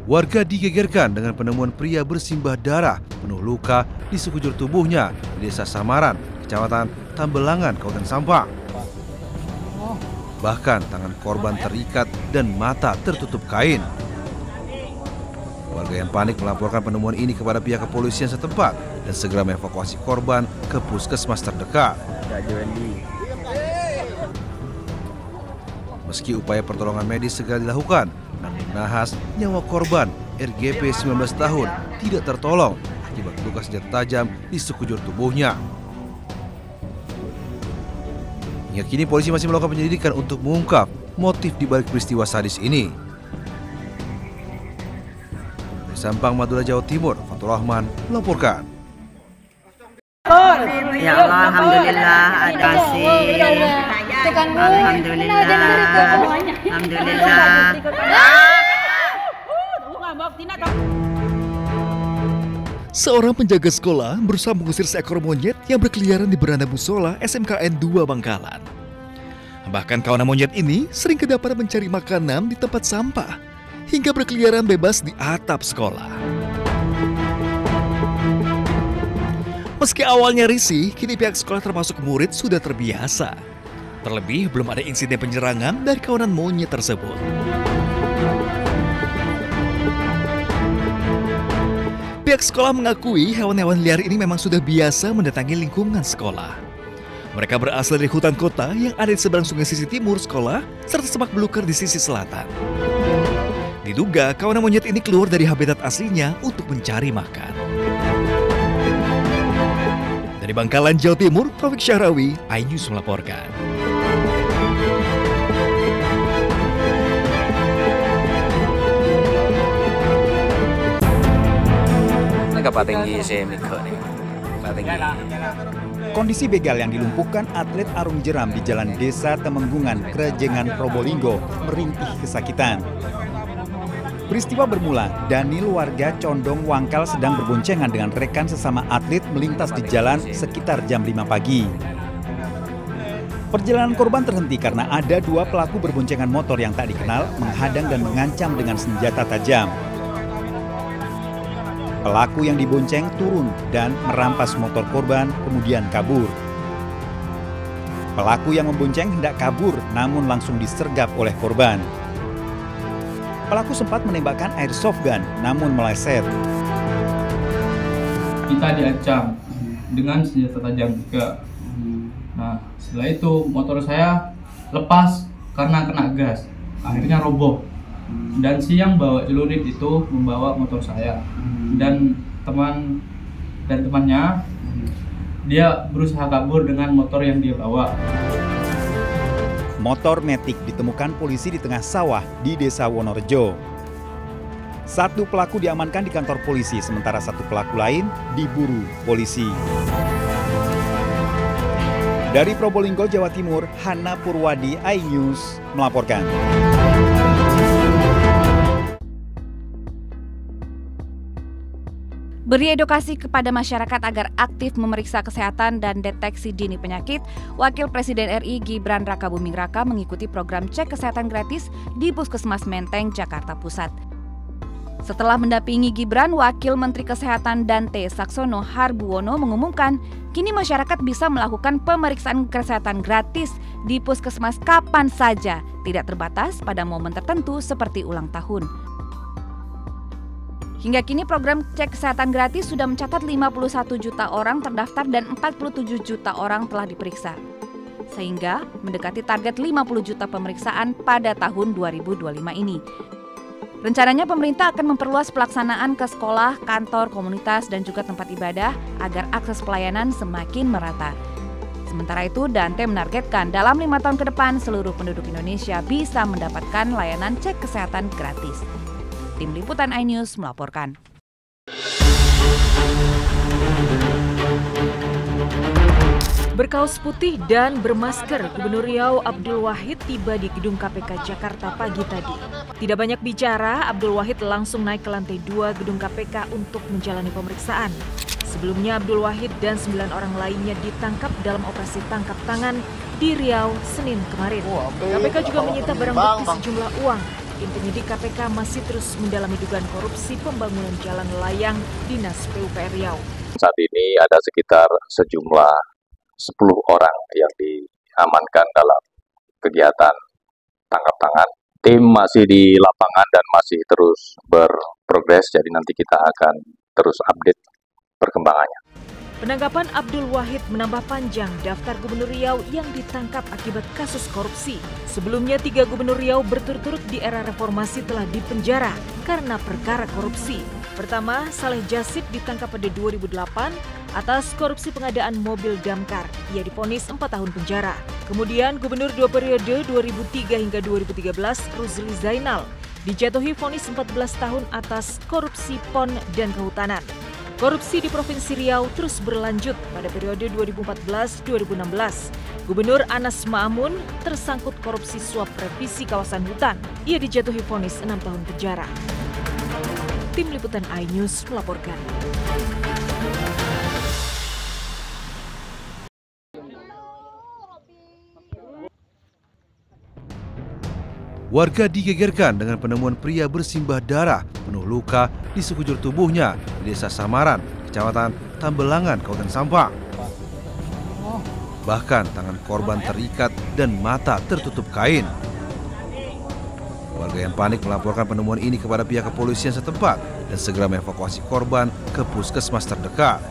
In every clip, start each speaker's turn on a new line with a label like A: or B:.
A: Warga digegerkan dengan penemuan pria bersimbah darah penuh luka di sekujur tubuhnya di Desa Samaran, Kecamatan Tambelangan, Kabupaten Sampang. Bahkan tangan korban terikat dan mata tertutup kain. Warga yang panik melaporkan penemuan ini kepada pihak kepolisian setempat dan segera mengevakuasi korban ke puskesmas terdekat. Meski upaya pertolongan medis segera dilakukan, namun nahas nyawa korban RGP 19 tahun tidak tertolong akibat luka senjata tajam di sekujur tubuhnya. Hingga kini polisi masih melakukan penyelidikan untuk mengungkap motif di balik peristiwa sadis ini. Dari Sampang, Madura, Jawa Timur, Fatur Rahman melaporkan.
B: Ya Allah, alhamdulillah ada hasil. Alhamdulillah.
C: Seorang penjaga sekolah berusaha mengusir seekor monyet yang berkeliaran di beranda musola SMKN 2 Bangkalan. Bahkan kawanan monyet ini sering kedapatan mencari makanan di tempat sampah hingga berkeliaran bebas di atap sekolah. Meski awalnya risih, kini pihak sekolah termasuk murid sudah terbiasa. Terlebih belum ada insiden penyerangan dari kawanan monyet tersebut. Pihak sekolah mengakui hewan-hewan liar ini memang sudah biasa mendatangi lingkungan sekolah. Mereka berasal dari hutan kota yang ada di seberang sungai sisi timur sekolah serta semak belukar di sisi selatan. Diduga kawanan monyet ini keluar dari habitat aslinya untuk mencari makan. Dari Bangkalan, Jawa Timur, Taufik Syahrawi, iNews melaporkan.
D: Kondisi begal yang dilumpuhkan atlet arung jeram di Jalan Desa Temenggungan, Krejengan, Probolinggo merintih kesakitan. Peristiwa bermula, Daniel warga Condong Wangkal sedang berboncengan dengan rekan sesama atlet melintas di jalan sekitar jam 5 pagi. Perjalanan korban terhenti karena ada dua pelaku berboncengan motor yang tak dikenal menghadang dan mengancam dengan senjata tajam. Pelaku yang dibonceng turun dan merampas motor korban, kemudian kabur. Pelaku yang membonceng hendak kabur, namun langsung disergap oleh korban. Pelaku sempat menembakkan airsoft gun, namun meleset.
E: Kita diancam dengan senjata tajam juga. Nah, setelah itu motor saya lepas karena kena gas, akhirnya roboh. Dan si yang bawa celurit itu membawa motor saya dan temannya dia berusaha kabur dengan motor yang dia bawa.
D: Motor Matic ditemukan polisi di tengah sawah di Desa Wonorejo. Satu pelaku diamankan di kantor polisi, sementara satu pelaku lain diburu polisi. Dari Probolinggo, Jawa Timur, Hana Purwadi, iNews melaporkan.
F: Beri edukasi kepada masyarakat agar aktif memeriksa kesehatan dan deteksi dini penyakit, Wakil Presiden RI Gibran Rakabuming Raka mengikuti program cek kesehatan gratis di Puskesmas Menteng, Jakarta Pusat. Setelah mendampingi Gibran, Wakil Menteri Kesehatan Dante Saxono Harbuwono mengumumkan, kini masyarakat bisa melakukan pemeriksaan kesehatan gratis di Puskesmas kapan saja, tidak terbatas pada momen tertentu seperti ulang tahun. Hingga kini program cek kesehatan gratis sudah mencatat 51 juta orang terdaftar dan 47 juta orang telah diperiksa. Sehingga mendekati target 50 juta pemeriksaan pada tahun 2025 ini. Rencananya pemerintah akan memperluas pelaksanaan ke sekolah, kantor, komunitas, dan juga tempat ibadah agar akses pelayanan semakin merata. Sementara itu, Dante menargetkan dalam 5 tahun ke depan seluruh penduduk Indonesia bisa mendapatkan layanan cek kesehatan gratis. Tim Liputan iNews melaporkan.
G: Berkaos putih dan bermasker, Gubernur Riau Abdul Wahid tiba di gedung KPK Jakarta pagi tadi. Tidak banyak bicara, Abdul Wahid langsung naik ke lantai 2 gedung KPK untuk menjalani pemeriksaan. Sebelumnya Abdul Wahid dan 9 orang lainnya ditangkap dalam operasi tangkap tangan di Riau Senin kemarin. KPK juga menyita barang bukti sejumlah uang Tim penyidik KPK masih terus mendalami dugaan korupsi pembangunan jalan layang Dinas PUPR Riau.
H: Saat ini ada sekitar sejumlah 10 orang yang diamankan dalam kegiatan tangkap tangan. Tim masih di lapangan dan masih terus berprogres, jadi nanti kita akan terus update perkembangannya.
G: Penangkapan Abdul Wahid menambah panjang daftar Gubernur Riau yang ditangkap akibat kasus korupsi. Sebelumnya 3 Gubernur Riau berturut-turut di era reformasi telah dipenjara karena perkara korupsi. Pertama, Saleh Jasib ditangkap pada 2008 atas korupsi pengadaan mobil damkar. Ia divonis 4 tahun penjara. Kemudian Gubernur 2 periode 2003 hingga 2013 Ruzli Zainal dijatuhi vonis 14 tahun atas korupsi PON dan kehutanan. Korupsi di Provinsi Riau terus berlanjut pada periode 2014-2016. Gubernur Anas Ma'amun tersangkut korupsi suap revisi kawasan hutan. Ia dijatuhi vonis 6 tahun penjara. Tim Liputan iNews melaporkan.
A: Warga digegerkan dengan penemuan pria bersimbah darah penuh luka di sekujur tubuhnya di Desa Samaran, Kecamatan Tambelangan, Kabupaten Sampang. Bahkan tangan korban terikat dan mata tertutup kain. Warga yang panik melaporkan penemuan ini kepada pihak kepolisian setempat dan segera mengevakuasi korban ke puskesmas terdekat.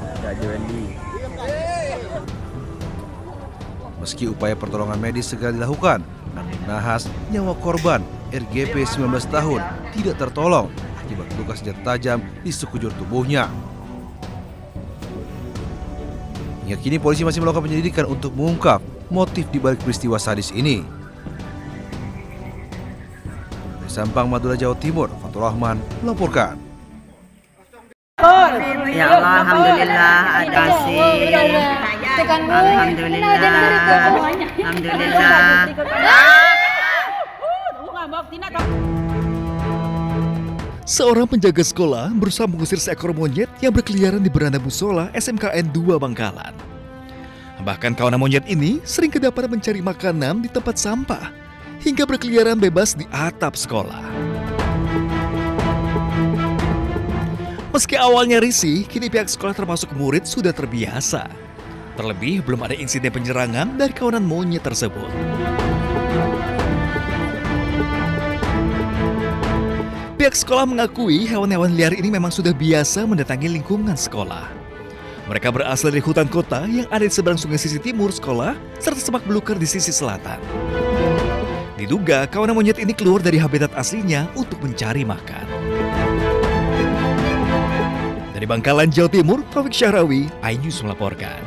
A: Meski upaya pertolongan medis segera dilakukan, namun nahas nyawa korban RGP 19 tahun tidak tertolong akibat luka senjata tajam di sekujur tubuhnya. Hingga kini polisi masih melakukan penyelidikan untuk mengungkap motif dibalik peristiwa sadis ini. Dari Sampang, Madura, Jawa Timur, Fatur Rahman melaporkan.
B: Ya Allah, alhamdulillah ada sih. Alhamdulillah.
C: Seorang penjaga sekolah berusaha mengusir seekor monyet yang berkeliaran di beranda musola SMKN 2 Bangkalan. Bahkan kawanan monyet ini sering kedapatan mencari makanan di tempat sampah hingga berkeliaran bebas di atap sekolah. Meski awalnya risih, kini pihak sekolah termasuk murid sudah terbiasa. Terlebih belum ada insiden penyerangan dari kawanan monyet tersebut. Pihak sekolah mengakui hewan-hewan liar ini memang sudah biasa mendatangi lingkungan sekolah. Mereka berasal dari hutan kota yang ada di seberang sungai sisi timur sekolah serta semak belukar di sisi selatan. Diduga kawanan monyet ini keluar dari habitat aslinya untuk mencari makan. Dari Bangkalan, Jawa Timur, Taufik Syahrawi, iNews melaporkan.